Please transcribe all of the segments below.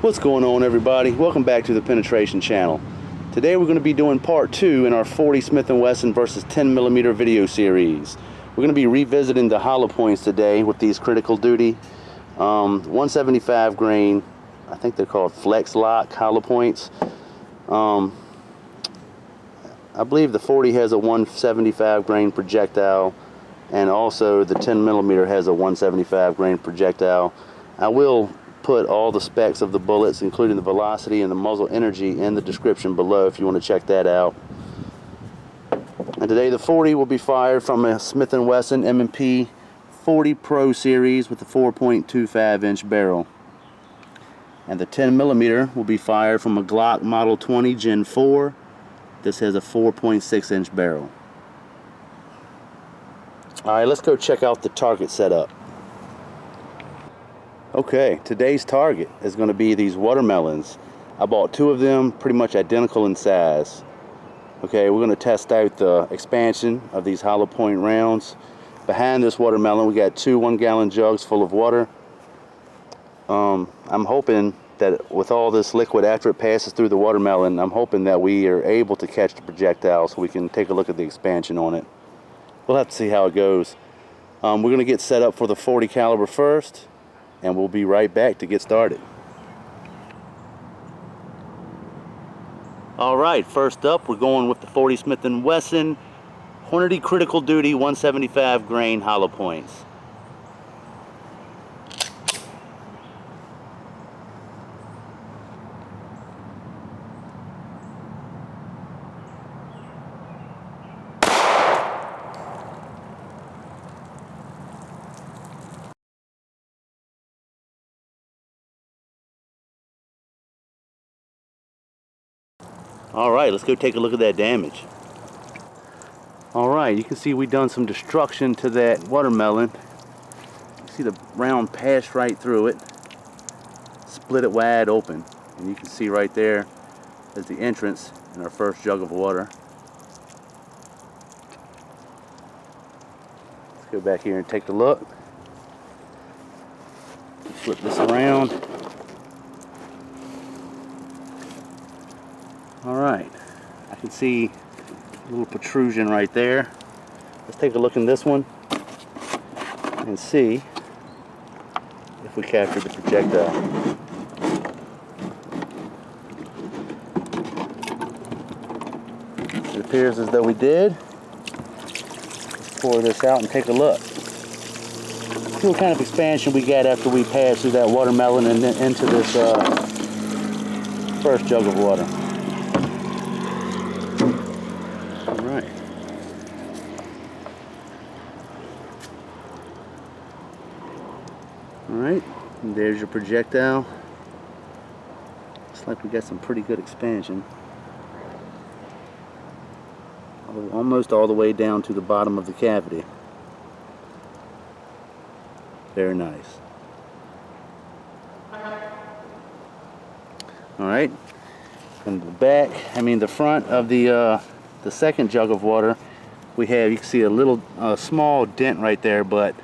What's going on, everybody? Welcome back to the Penetration channel. Today we're going to be doing part 2 in our 40 Smith & Wesson versus 10mm video series. We're going to be revisiting the hollow points today with these Critical Duty 175 grain, I think they're called FlexLock hollow points. I believe the 40 has a 175 grain projectile, and also the 10mm has a 175 grain projectile. I will put all the specs of the bullets, including the velocity and the muzzle energy, in the description below if you want to check that out. And today the 40 will be fired from a Smith & Wesson M&P 40 Pro series with a 4.25 inch barrel. And the 10mm will be fired from a Glock Model 20 Gen 4. This has a 4.6 inch barrel. Alright, let's go check out the target setup. Okay, today's target is going to be these watermelons. I bought 2 of them, pretty much identical in size. Okay, we're going to test out the expansion of these hollow point rounds. Behind this watermelon, we got 2 1-gallon jugs full of water. I'm hoping that with all this liquid after it passes through the watermelon, I'm hoping that we are able to catch the projectile so we can take a look at the expansion on it. We'll have to see how it goes. We're going to get set up for the 40 caliber first, and we'll be right back to get started. Alright, first up we're going with the 40 Smith & Wesson Hornady Critical Duty 175 grain hollow points. Alright, let's go take a look at that damage. Alright, you can see we done some destruction to that watermelon. You see the round passed right through it, split it wide open, and you can see right there is the entrance in our first jug of water. Let's go back here and take a look. Flip this around. Alright, I can see a little protrusion right there. Let's take a look in this one and see if we captured the projectile. It appears as though we did. Let's pour this out and take a look. See what kind of expansion we got after we passed through that watermelon and then into this first jug of water. Alright, and there's your projectile. Looks like we got some pretty good expansion. Almost all the way down to the bottom of the cavity. Very nice. Alright, and the back, the front of the second jug of water, you can see a little small dent right there, but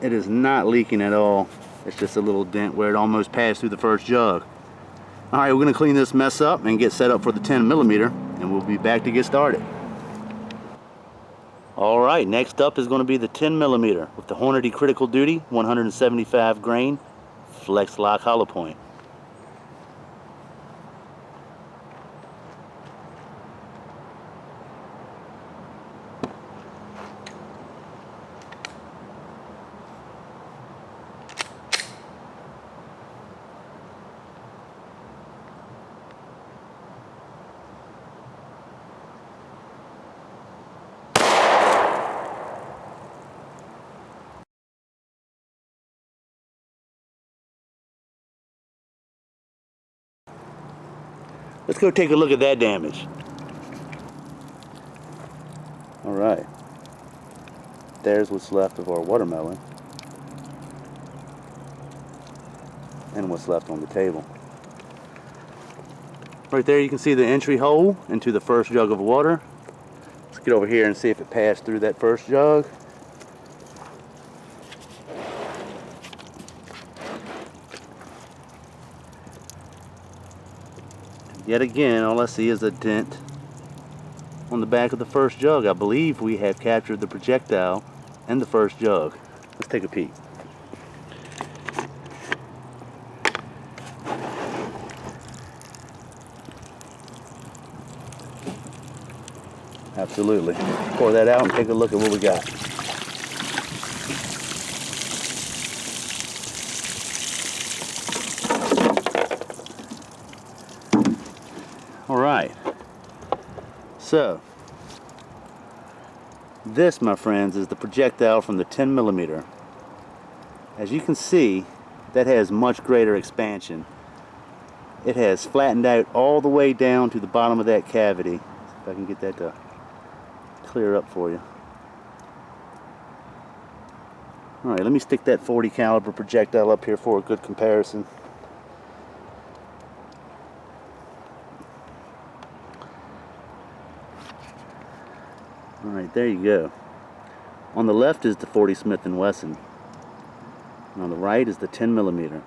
it is not leaking at all. It's just a little dent where it almost passed through the first jug. Alright, we're going to clean this mess up and get set up for the 10mm, and we'll be back to get started. Alright, next up is going to be the 10mm with the Hornady Critical Duty 175 grain FlexLock hollow point. Let's go take a look at that damage. Alright, there's what's left of our watermelon and what's left on the table. Right there you can see the entry hole into the first jug of water. Let's get over here and see if it passed through that first jug. Yet again, all I see is a dent on the back of the first jug. I believe we have captured the projectile and the first jug. Let's take a peek. Absolutely. Pour that out and take a look at what we got. Alright. So, this, my friends, is the projectile from the 10mm. As you can see, that has much greater expansion. It has flattened out all the way down to the bottom of that cavity. If I can get that to clear up for you. Alright, let me stick that 40 caliber projectile up here for a good comparison. Alright, there you go. On the left is the 40 Smith & Wesson. And on the right is the 10mm.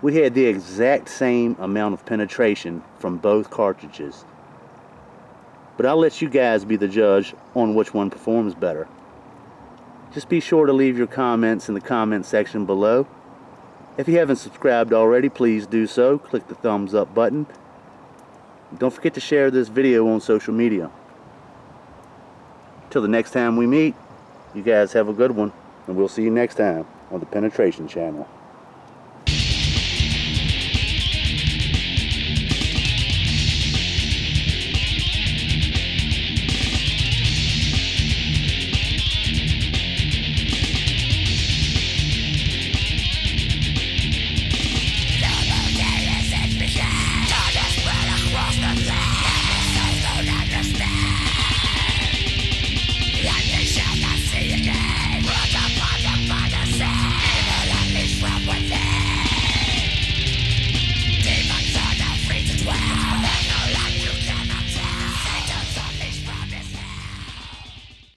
We had the exact same amount of penetration from both cartridges. But I'll let you guys be the judge on which one performs better. Just be sure to leave your comments in the comment section below. If you haven't subscribed already, please do so. Click the thumbs up button. Don't forget to share this video on social media. Till the next time we meet, you guys have a good one, and we'll see you next time on the Penetration Channel.